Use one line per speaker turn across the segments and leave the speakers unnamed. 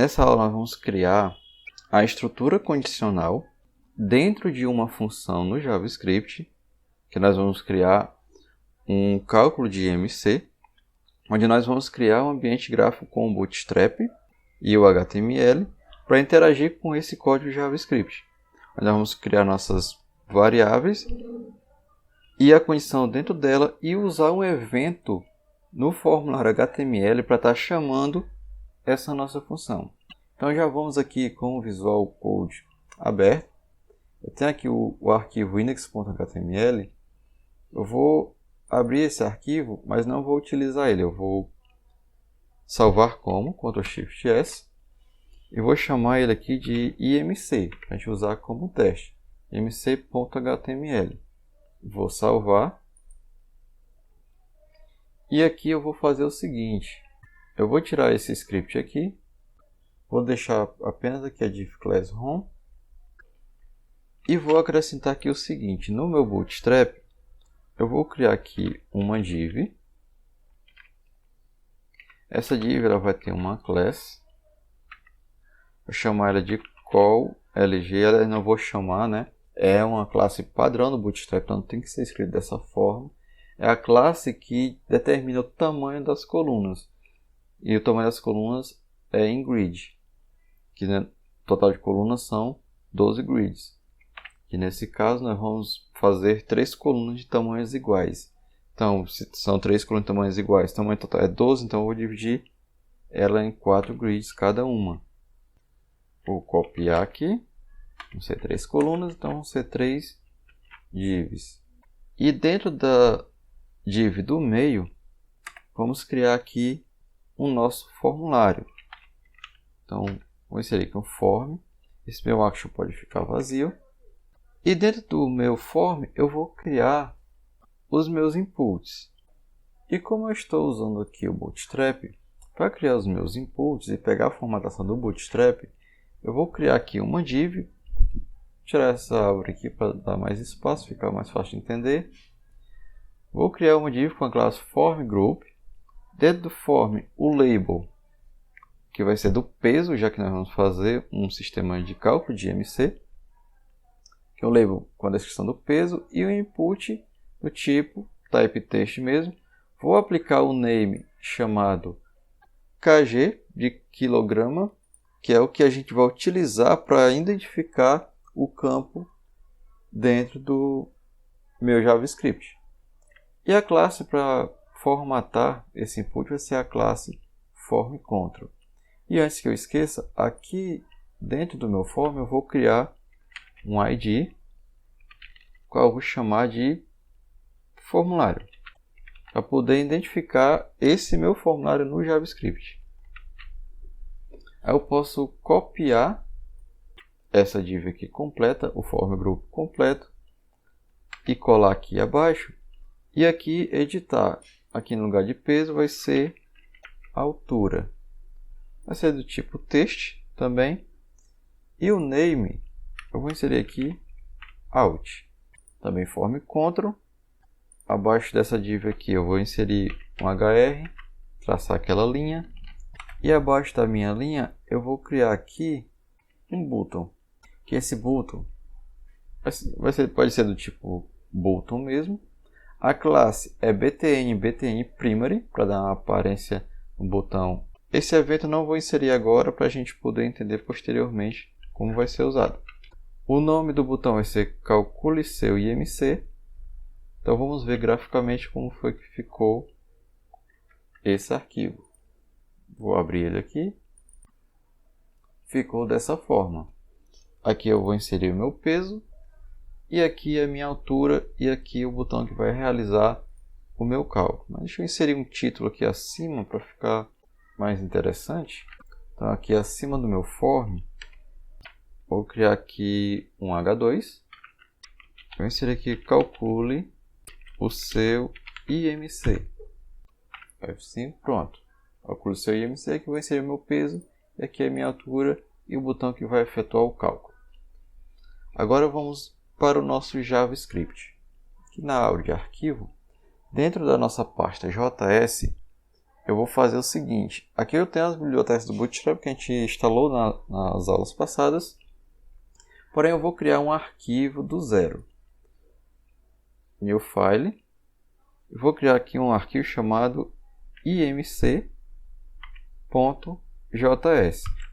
Nessa aula nós vamos criar a estrutura condicional dentro de uma função no JavaScript, que nós vamos criar um cálculo de IMC, onde nós vamos criar um ambiente gráfico com o Bootstrap e o HTML para interagir com esse código JavaScript. Nós vamos criar nossas variáveis e a condição dentro dela e usar um evento no formulário HTML para estar chamando essa nossa função. Então já vamos aqui com o Visual Code aberto. Eu tenho aqui o arquivo index.html. Eu vou abrir esse arquivo, mas não vou utilizar ele. Eu vou salvar como, Ctrl+Shift+S, e vou chamar ele aqui de IMC, para a gente usar como teste. imc.html. Vou salvar. E aqui eu vou fazer o seguinte. Eu vou tirar esse script aqui. Vou deixar apenas aqui a div class home. E vou acrescentar aqui o seguinte. No meu Bootstrap, eu vou criar aqui uma div. Essa div ela vai ter uma class. Vou chamar ela de callLG. Ela não vou chamar, né? É uma classe padrão do Bootstrap, então tem que ser escrito dessa forma. É a classe que determina o tamanho das colunas. E o tamanho das colunas é em grid. Que né, o total de colunas são 12 grids. E nesse caso nós vamos fazer 3 colunas de tamanhos iguais. Então, se são 3 colunas de tamanhos iguais, o tamanho total é 12, então eu vou dividir ela em 4 grids cada uma. Vou copiar aqui. Vão ser 3 colunas, então vão ser 3 divs. E dentro da div do meio, vamos criar aqui o nosso formulário. Então, vou inserir aqui um form. Esse meu action pode ficar vazio. E dentro do meu form, eu vou criar os meus inputs. E como eu estou usando aqui o Bootstrap, para criar os meus inputs e pegar a formatação do Bootstrap, eu vou criar aqui uma div. Tirar essa árvore aqui para dar mais espaço, ficar mais fácil de entender. Vou criar uma div com a classe formGroup. Dentro do form, o label, que vai ser do peso, já que nós vamos fazer um sistema de cálculo de IMC. Que é o label com a descrição do peso e o input do tipo type text mesmo. Vou aplicar o name chamado kg de quilograma, que é o que a gente vai utilizar para identificar o campo dentro do meu JavaScript. E a classe para formatar esse input vai ser a classe formControl. E antes que eu esqueça, aqui dentro do meu form eu vou criar um ID, qual eu vou chamar de formulário, para poder identificar esse meu formulário no JavaScript. Aí eu posso copiar essa div aqui completa, o formGroup completo, e colar aqui abaixo, e aqui editar. Aqui no lugar de peso vai ser altura. Vai ser do tipo text também. E o name, eu vou inserir aqui out. Também formControl. Abaixo dessa div aqui eu vou inserir um hr, traçar aquela linha. E abaixo da minha linha eu vou criar aqui um button. Que esse button pode ser do tipo button mesmo. A classe é btn primary, para dar uma aparência no botão. Esse evento eu não vou inserir agora para a gente poder entender posteriormente como vai ser usado. O nome do botão vai ser calcule seu IMC. Então vamos ver graficamente como foi que ficou esse arquivo. Vou abrir ele aqui. Ficou dessa forma. Aqui eu vou inserir o meu peso. E aqui a minha altura. E aqui o botão que vai realizar o meu cálculo. Mas deixa eu inserir um título aqui acima para ficar mais interessante. Então aqui acima do meu form, vou criar aqui um H2. Vou inserir aqui calcule o seu IMC. F5, pronto. Calcule o seu IMC, aqui vou inserir o meu peso. E aqui é a minha altura e o botão que vai efetuar o cálculo. Agora vamos para o nosso JavaScript. Aqui na aba de arquivo, dentro da nossa pasta JS, eu vou fazer o seguinte. Aqui eu tenho as bibliotecas do Bootstrap que a gente instalou nas aulas passadas. Porém, eu vou criar um arquivo do zero. New File. Eu vou criar aqui um arquivo chamado imc.js.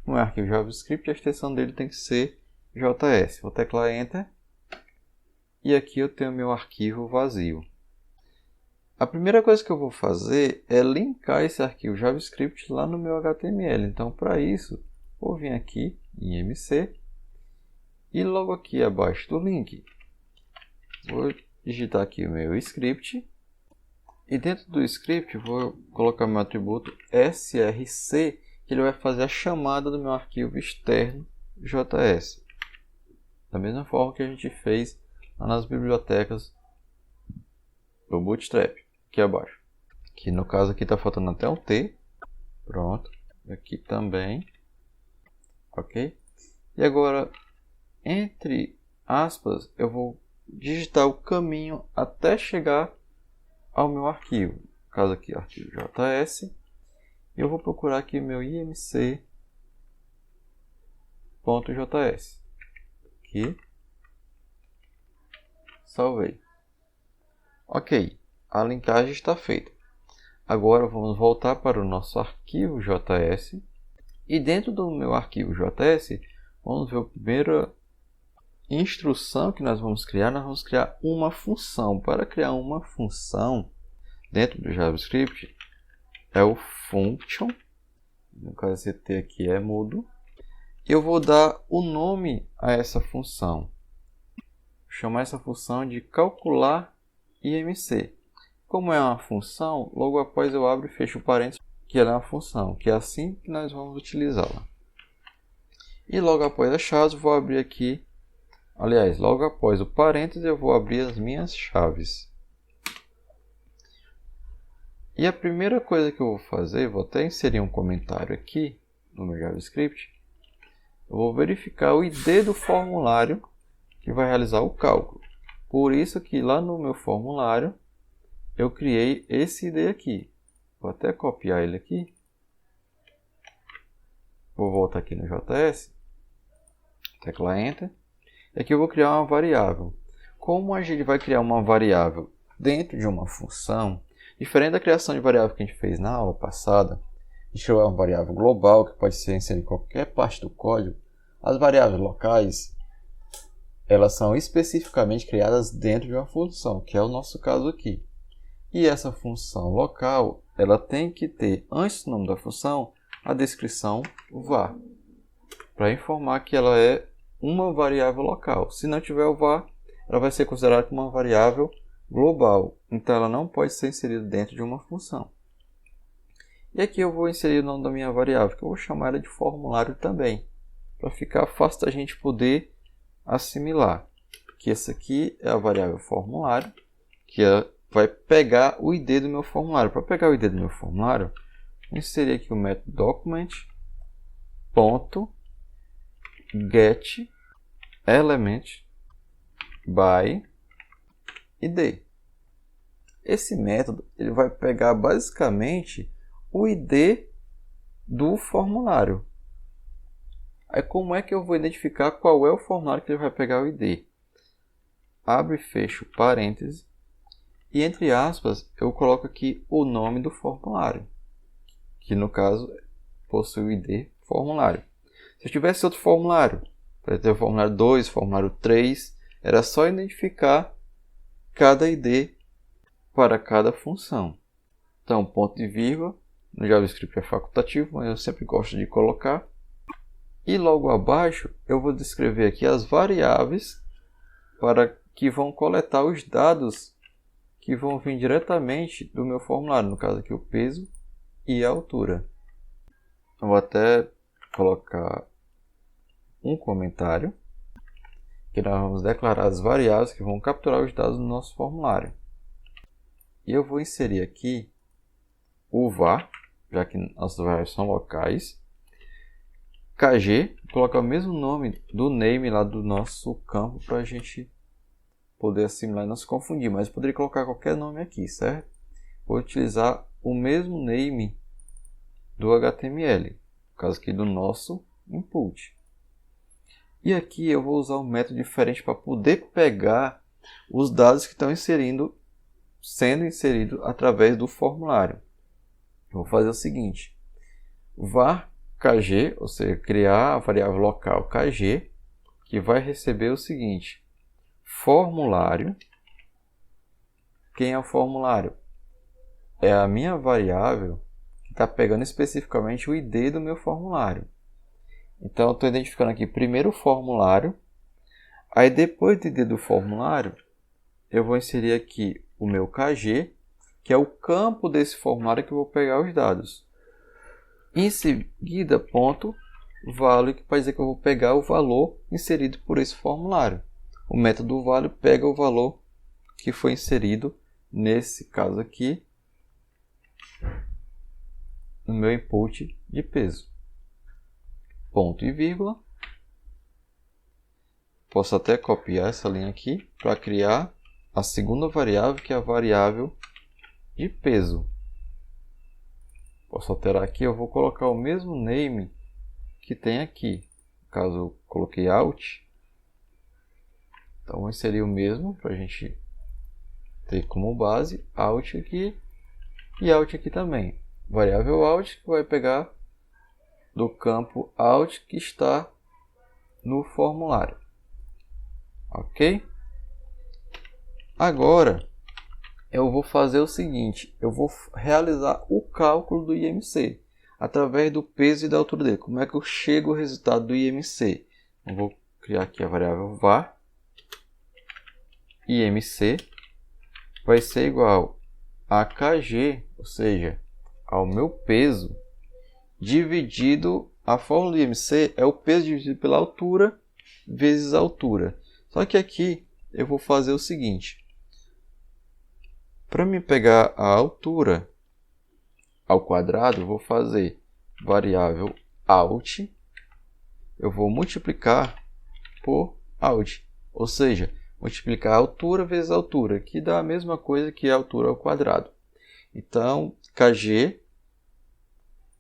Como é arquivo JavaScript, a extensão dele tem que ser JS. Vou teclar Enter. E aqui eu tenho meu arquivo vazio. A primeira coisa que eu vou fazer é linkar esse arquivo JavaScript lá no meu HTML. Então, para isso, vou vir aqui em MC e logo aqui abaixo do link, vou digitar aqui o meu script. E dentro do script, vou colocar meu atributo src, que ele vai fazer a chamada do meu arquivo externo JS. Da mesma forma que a gente fez lá nas bibliotecas do Bootstrap. Aqui abaixo. Aqui no caso aqui está faltando até um T. Pronto. Aqui também. Ok. E agora, entre aspas, eu vou digitar o caminho até chegar ao meu arquivo. No caso aqui, arquivo JS. E eu vou procurar aqui meu imc.js. Aqui. Salvei. Ok. A linkagem está feita. Agora vamos voltar para o nosso arquivo JS. E dentro do meu arquivo JS, vamos ver a primeira instrução que nós vamos criar. Nós vamos criar uma função. Para criar uma função dentro do JavaScript, é o function. No caso, esse T aqui é mudo. Eu vou dar o nome a essa função. Vou chamar essa função de calcular IMC. Como é uma função, logo após eu abro e fecho o parênteses, que ela é uma função, que é assim que nós vamos utilizá-la. E logo após as chaves, vou abrir aqui, aliás, logo após o parênteses, eu vou abrir as minhas chaves. E a primeira coisa que eu vou fazer, vou até inserir um comentário aqui no meu JavaScript, eu vou verificar o ID do formulário que vai realizar o cálculo. Por isso que lá no meu formulário, eu criei esse ID aqui. Vou até copiar ele aqui. Vou voltar aqui no JS. Tecla Enter. E aqui eu vou criar uma variável. Como a gente vai criar uma variável dentro de uma função, diferente da criação de variável que a gente fez na aula passada, a gente criou uma variável global que pode ser inserida em qualquer parte do código. As variáveis locais, elas são especificamente criadas dentro de uma função, que é o nosso caso aqui. E essa função local, ela tem que ter, antes do nome da função, a descrição var, para informar que ela é uma variável local. Se não tiver o var, ela vai ser considerada como uma variável global. Então, ela não pode ser inserida dentro de uma função. E aqui eu vou inserir o nome da minha variável, que eu vou chamar ela de formulário também, para ficar fácil da gente poder assimilar. Que essa aqui é a variável formulário, que vai pegar o ID do meu formulário. Para pegar o ID do meu formulário, vou inserir aqui o método document.getElement by ID. Esse método ele vai pegar basicamente o ID do formulário. Aí como é que eu vou identificar qual é o formulário que ele vai pegar o ID? Abre e fecha o parêntese. E entre aspas, eu coloco aqui o nome do formulário, que no caso possui o ID formulário. Se eu tivesse outro formulário, para ter o formulário 2, formulário 3, era só identificar cada ID para cada função. Então, ponto e vírgula, no JavaScript é facultativo, mas eu sempre gosto de colocar. E logo abaixo, eu vou descrever aqui as variáveis para que vão coletar os dados que vão vir diretamente do meu formulário, no caso aqui o peso e a altura. Eu vou até colocar um comentário, que nós vamos declarar as variáveis que vão capturar os dados do nosso formulário. E eu vou inserir aqui o var, já que nossas variáveis são locais. KG, vou colocar o mesmo nome do name lá do nosso campo para a gente poder assimilar e não se confundir, mas eu poderia colocar qualquer nome aqui, certo? Vou utilizar o mesmo name do HTML, no caso aqui do nosso input. E aqui eu vou usar um método diferente para poder pegar os dados que estão sendo inseridos através do formulário. Eu vou fazer o seguinte: var kg, ou seja, criar a variável local kg, que vai receber o seguinte: formulário. Quem é o formulário? É a minha variável que está pegando especificamente o ID do meu formulário. Então, eu estou identificando aqui primeiro o formulário. Aí, depois do ID do formulário, eu vou inserir aqui o meu KG, que é o campo desse formulário que eu vou pegar os dados. Em seguida, ponto value, que vai dizer que eu vou pegar o valor inserido por esse formulário. O método value pega o valor que foi inserido, nesse caso aqui, no meu input de peso. Ponto e vírgula. Posso até copiar essa linha aqui para criar a segunda variável, que é a variável de peso. Posso alterar aqui, eu vou colocar o mesmo name que tem aqui. No caso, eu coloquei out. Então, vou inserir o mesmo para a gente ter como base out aqui e out aqui também. Variável out que vai pegar do campo out que está no formulário. Ok? Agora, eu vou fazer o seguinte: eu vou realizar o cálculo do IMC através do peso e da altura dele. Como é que eu chego ao resultado do IMC? Eu vou criar aqui a variável var IMC vai ser igual a kg, ou seja, ao meu peso, dividido, a fórmula do IMC é o peso dividido pela altura vezes a altura. Só que aqui eu vou fazer o seguinte: para me pegar a altura ao quadrado, eu vou fazer variável out, eu vou multiplicar por out, ou seja, multiplicar a altura vezes a altura, que dá a mesma coisa que a altura ao quadrado. Então, kg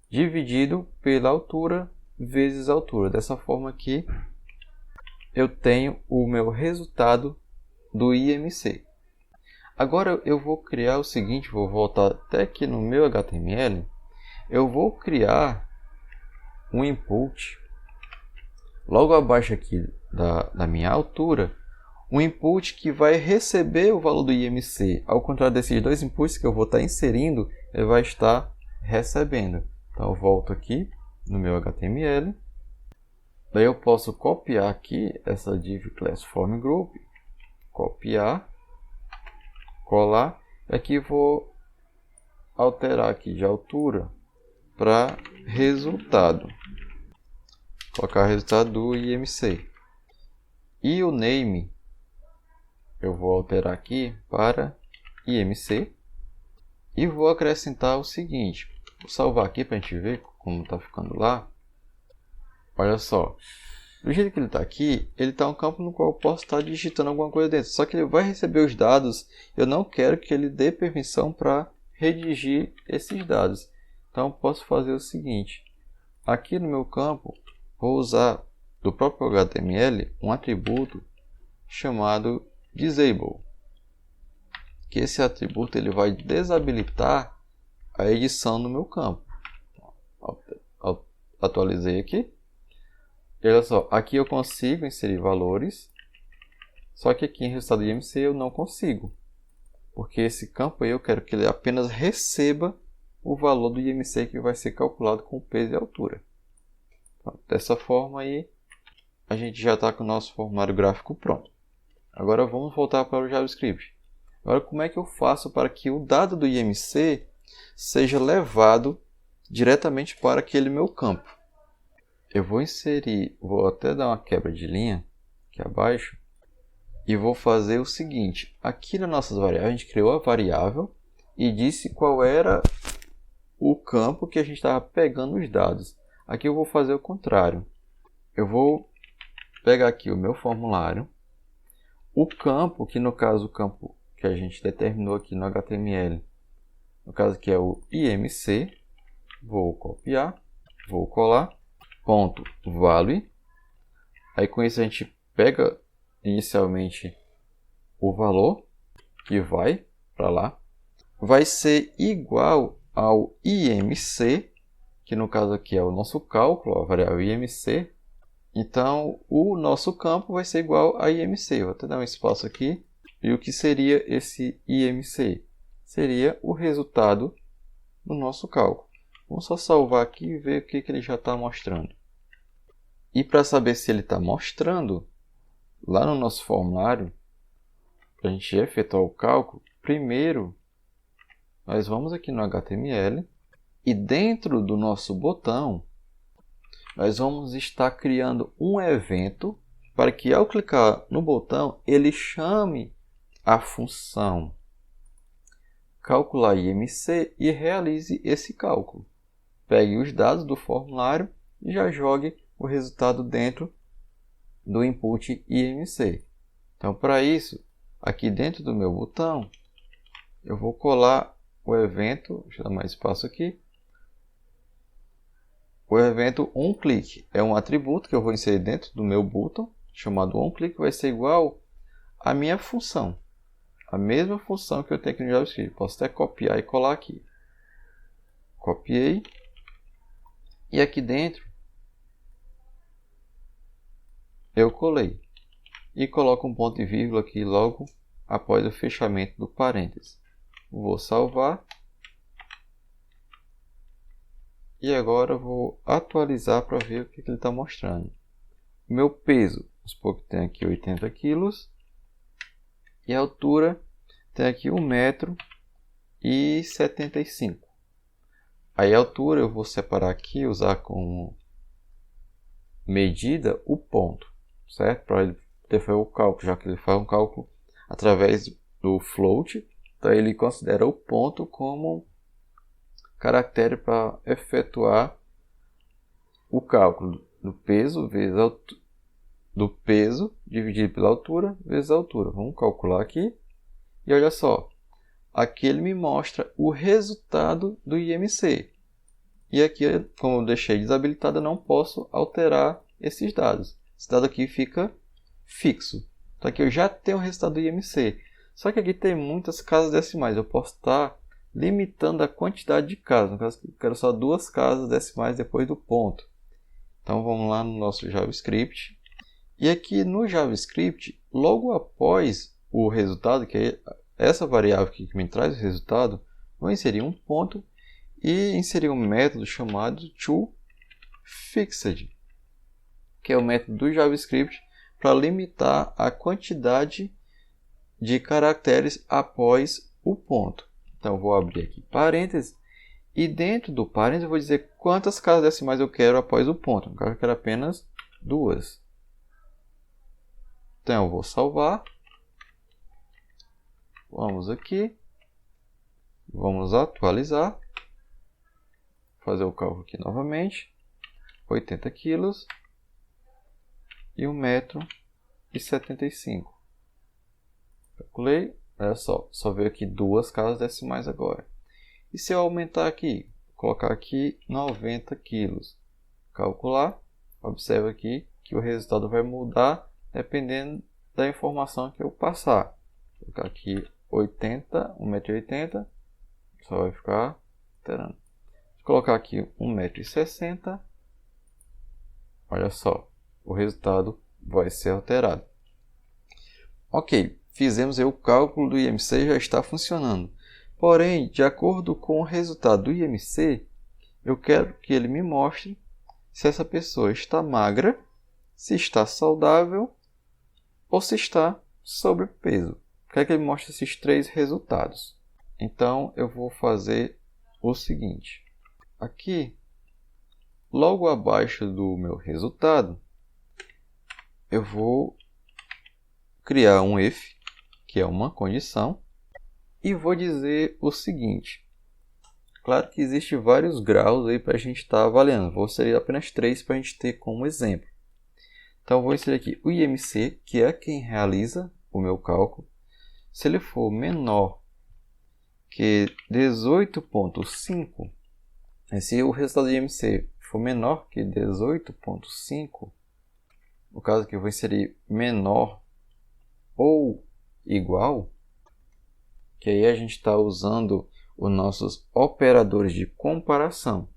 dividido pela altura vezes a altura. Dessa forma aqui, eu tenho o meu resultado do IMC. Agora eu vou criar o seguinte, vou voltar até aqui no meu HTML. Eu vou criar um input, logo abaixo aqui da minha altura, um input que vai receber o valor do IMC. Ao contrário desses dois inputs que eu vou estar inserindo, ele vai estar recebendo. Então eu volto aqui no meu HTML. Daí eu posso copiar aqui essa div class form group, copiar, colar. Aqui vou alterar aqui de altura para resultado. Colocar o resultado do IMC. E o name eu vou alterar aqui para IMC. E vou acrescentar o seguinte. Vou salvar aqui para a gente ver como está ficando lá. Olha só. Do jeito que ele está aqui, ele está um campo no qual eu posso estar digitando alguma coisa dentro. Só que ele vai receber os dados. Eu não quero que ele dê permissão para redigir esses dados. Então, eu posso fazer o seguinte. Aqui no meu campo, vou usar do próprio HTML um atributo chamado disable. Que esse atributo ele vai desabilitar a edição no meu campo. Atualizei aqui. E olha só, aqui eu consigo inserir valores, só que aqui em resultado IMC eu não consigo. Porque esse campo aí eu quero que ele apenas receba o valor do IMC que vai ser calculado com peso e altura. Então, dessa forma aí, a gente já está com o nosso formulário gráfico pronto. Agora vamos voltar para o JavaScript. Agora, como é que eu faço para que o dado do IMC seja levado diretamente para aquele meu campo? Eu vou inserir, vou até dar uma quebra de linha aqui abaixo, e vou fazer o seguinte. Aqui nas nossas variáveis, a gente criou a variável e disse qual era o campo que a gente estava pegando os dados. Aqui eu vou fazer o contrário. Eu vou pegar aqui o meu formulário, o campo, que no caso o campo que a gente determinou aqui no HTML, no caso aqui é o IMC, Vou copiar, vou colar, ponto value. Aí com isso a gente pega inicialmente o valor que vai para lá. Vai ser igual ao IMC, que no caso aqui é o nosso cálculo, a variável IMC. Então o nosso campo vai ser igual a IMC. Vou até dar um espaço aqui. E o que seria esse IMC? Seria o resultado do nosso cálculo. Vamos só salvar aqui e ver o que ele já está mostrando. E para saber se ele está mostrando, lá no nosso formulário, para a gente efetuar o cálculo, primeiro nós vamos aqui no HTML e dentro do nosso botão, nós vamos estar criando um evento para que ao clicar no botão, ele chame a função calcular IMC e realize esse cálculo. Pegue os dados do formulário e já jogue o resultado dentro do input IMC. Então, para isso, aqui dentro do meu botão, eu vou colar o evento, deixa eu dar mais espaço aqui. O evento onClick é um atributo que eu vou inserir dentro do meu botão, chamado onClick, vai ser igual à minha função. A mesma função que eu tenho aqui no JavaScript. Posso até copiar e colar aqui. Copiei. E aqui dentro, eu colei. E coloco um ponto e vírgula aqui logo após o fechamento do parênteses. Vou salvar. E agora vou atualizar para ver o que ele está mostrando. O meu peso, vamos supor que tem aqui 80 kg. E a altura tem aqui 1,75 m. Aí a altura eu vou separar aqui, usar como medida o ponto, certo? Para ele ter feito o cálculo, já que ele faz um cálculo através do float. Então ele considera o ponto como caractere para efetuar o cálculo do peso vezes do peso dividido pela altura vezes a altura. Vamos calcular aqui. E olha só, aqui ele me mostra o resultado do IMC. E aqui, como eu deixei desabilitado, eu não posso alterar esses dados. Esse dado aqui fica fixo. Então aqui eu já tenho o resultado do IMC. Só que aqui tem muitas casas decimais. Eu posso estar limitando a quantidade de casas. No caso, eu quero só 2 casas decimais depois do ponto. Então vamos lá no nosso JavaScript. E aqui no JavaScript, logo após o resultado, que é essa variável aqui que me traz o resultado, vou inserir um ponto e inserir um método chamado toFixed, que é o método do JavaScript para limitar a quantidade de caracteres após o ponto. Então eu vou abrir aqui parênteses e dentro do parênteses eu vou dizer quantas casas decimais eu quero após o ponto. No caso eu quero apenas 2. Então eu vou salvar. Vamos aqui. Vamos atualizar. Fazer o cálculo aqui novamente. 80 kg e 1,75 m. Calculei. Olha só veio aqui 2 casas decimais agora. E se eu aumentar aqui, colocar aqui 90 kg, calcular, observa aqui que o resultado vai mudar dependendo da informação que eu passar. Vou colocar aqui 1,80 m, só vai ficar alterando. Vou colocar aqui 1,60 m, olha só, o resultado vai ser alterado. Ok, fizemos aí o cálculo do IMC e já está funcionando. Porém, de acordo com o resultado do IMC, eu quero que ele me mostre se essa pessoa está magra, se está saudável ou se está sobrepeso. Quero que ele mostre esses 3 resultados. Então, eu vou fazer o seguinte. Aqui, logo abaixo do meu resultado, eu vou criar um if, que é uma condição, e vou dizer o seguinte. Claro que existem vários graus aí para a gente estar avaliando. Vou inserir apenas 3 para a gente ter como exemplo. Então, vou inserir aqui o IMC, que é quem realiza o meu cálculo. Se ele for menor que 18,5, Se o resultado do IMC for menor que 18,5, no caso aqui eu vou inserir menor ou igual, que aí a gente está usando os nossos operadores de comparação.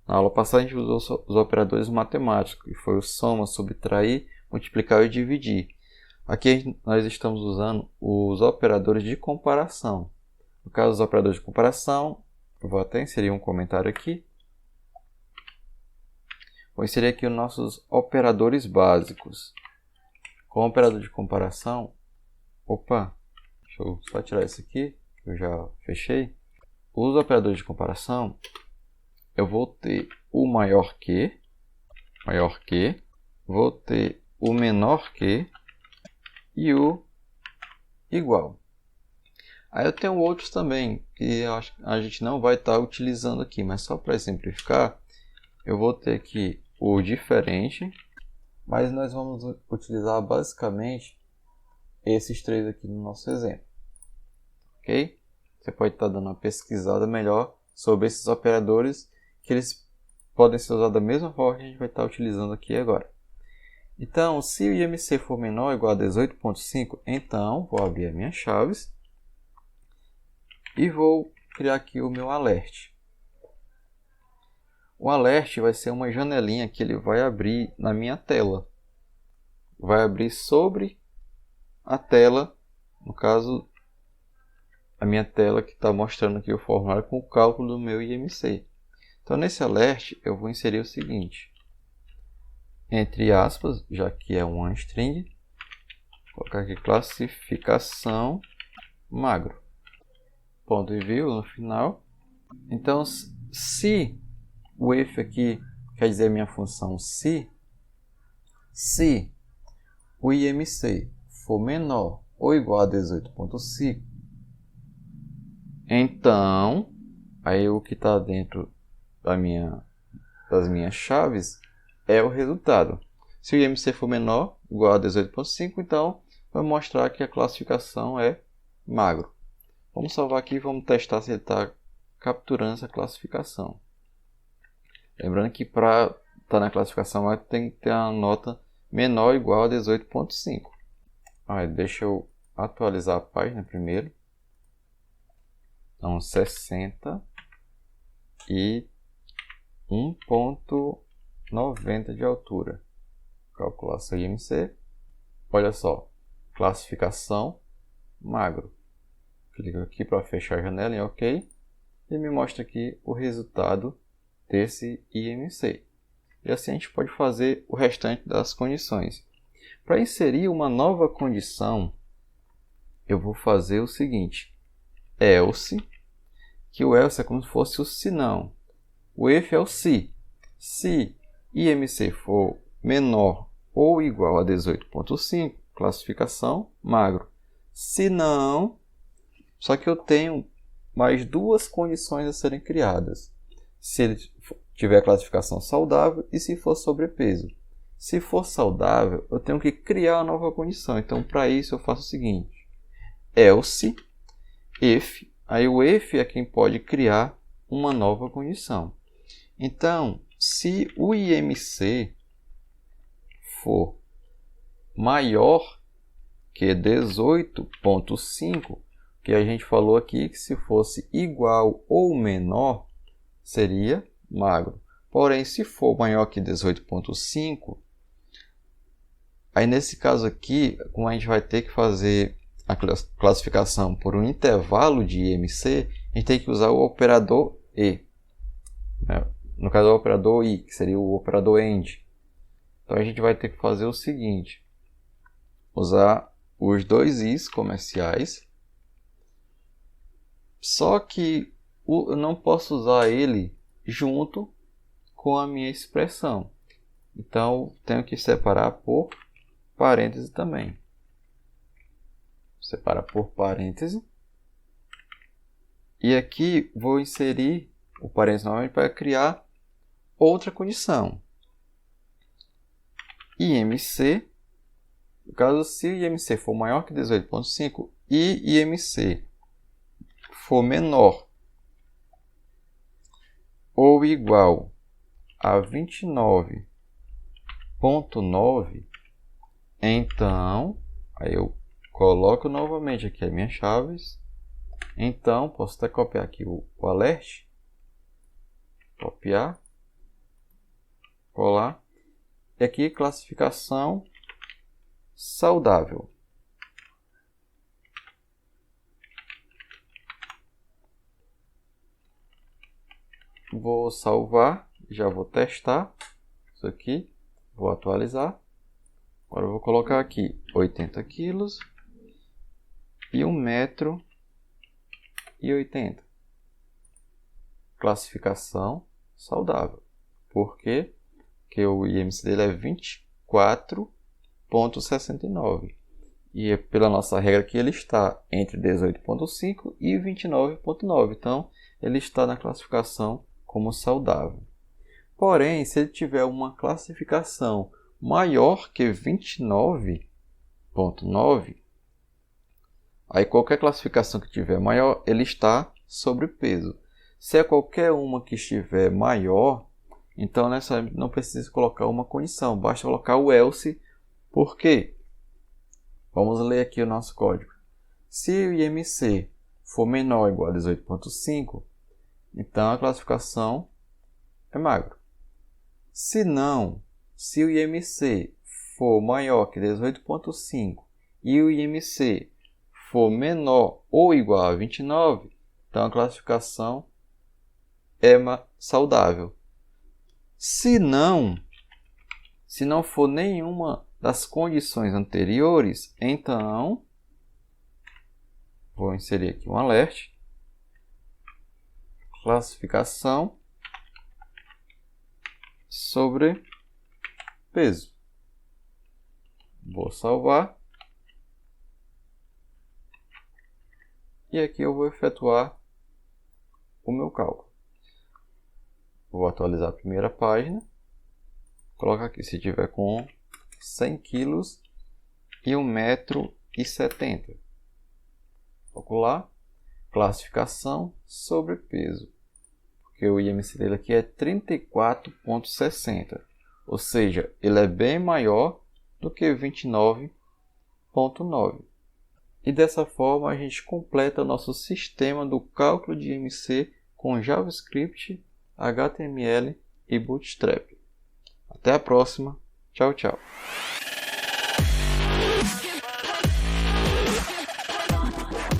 Na aula passada a gente usou os operadores matemáticos, que foi o soma, subtrair, multiplicar e dividir. Aqui nós estamos usando os operadores de comparação. No caso dos operadores de comparação, eu vou até inserir um comentário aqui. Vou inserir aqui os nossos operadores básicos. Com o operador de comparação, deixa eu só tirar isso aqui, que eu já fechei. Os operadores de comparação, eu vou ter o maior que, vou ter o menor que e o igual. Aí eu tenho outros também, que a gente não vai estar utilizando aqui, mas só para exemplificar, eu vou ter aqui o diferente, mas nós vamos utilizar basicamente esses três aqui no nosso exemplo. Ok? Você pode estar dando uma pesquisada melhor sobre esses operadores, que eles podem ser usados da mesma forma que a gente vai estar utilizando aqui agora. Então, se o IMC for menor ou igual a 18,5, então vou abrir as minhas chaves e vou criar aqui o meu alert. O alert vai ser uma janelinha que ele vai abrir na minha tela. Vai abrir sobre a tela, no caso, a minha tela que está mostrando aqui o formulário com o cálculo do meu IMC. Então, nesse alert, eu vou inserir o seguinte. Entre aspas, já que é uma string, vou colocar aqui classificação magro. Ponto e vírgula no final. Então, se o if aqui quer dizer a minha função se o IMC for menor ou igual a 18,5, então, aí o que está dentro das minhas chaves é o resultado. Se o IMC for menor ou igual a 18,5, então vai mostrar que a classificação é magro. Vamos salvar aqui e vamos testar se ele está capturando essa classificação. Lembrando que para estar na classificação magro tem que ter uma nota menor ou igual a 18,5. Deixa eu atualizar a página primeiro. Então, 60 e 1,90 de altura. Calcular seu IMC. Olha só, classificação magro. Clico aqui para fechar a janela em OK. E me mostra aqui o resultado desse IMC. E assim a gente pode fazer o restante das condições. Para inserir uma nova condição, eu vou fazer o seguinte. Else, que o else é como se fosse o senão. O if é o se. Se IMC for menor ou igual a 18,5, classificação magro. Se não, só que eu tenho mais duas condições a serem criadas. Se ele tiver classificação saudável e se for sobrepeso. Se for saudável, eu tenho que criar uma nova condição. Então, para isso, eu faço o seguinte. Else, if. Aí o if é quem pode criar uma nova condição. Então, se o IMC for maior que 18,5, que a gente falou aqui que se fosse igual ou menor, seria magro. Porém, se for maior que 18,5, aí nesse caso aqui, como a gente vai ter que fazer a classificação por um intervalo de IMC, a gente tem que usar o operador E. No caso, o operador I, que seria o operador AND. Então, a gente vai ter que fazer o seguinte. Usar os dois Is comerciais. Só que eu não posso usar ele junto com a minha expressão. Então, tenho que separar por parêntese também. Separa por parêntese. E aqui vou inserir o parêntese novamente para criar outra condição. IMC, no caso, se o IMC for maior que 18,5 e IMC for menor ou igual a 29,9, então, aí eu coloco novamente aqui as minhas chaves. Então, posso até copiar aqui o alert, copiar, colar, e aqui classificação saudável. Vou salvar, já vou testar isso aqui, vou atualizar. Agora eu vou colocar aqui 80 quilos e 1,80 m. Classificação saudável. Por quê? Porque o IMC dele é 24,69. E pela nossa regra aqui ele está entre 18,5 e 29,9. Então ele está na classificação como saudável. Porém, se ele tiver uma classificação maior que 29,9, aí qualquer classificação que tiver maior, ele está sobrepeso. Se é qualquer uma que estiver maior, então nessa não precisa colocar uma condição, basta colocar o else. Por quê? Vamos ler aqui o nosso código. Se o IMC for menor ou igual a 18,5, então a classificação é magro. Se não, se o IMC for maior que 18,5 e o IMC for menor ou igual a 29, então a classificação é saudável. Se não for nenhuma das condições anteriores, então vou inserir aqui um alert. Classificação sobre peso. Vou salvar. E aqui eu vou efetuar o meu cálculo. Vou atualizar a primeira página. Colocar aqui se tiver com 100 kg e 1,70 m. Calcular. Classificação sobre peso. Porque o IMC dele aqui é 34,60. Ou seja, ele é bem maior do que 29,9. E dessa forma a gente completa nosso sistema do cálculo de IMC com JavaScript, HTML e Bootstrap. Até a próxima. Tchau, tchau.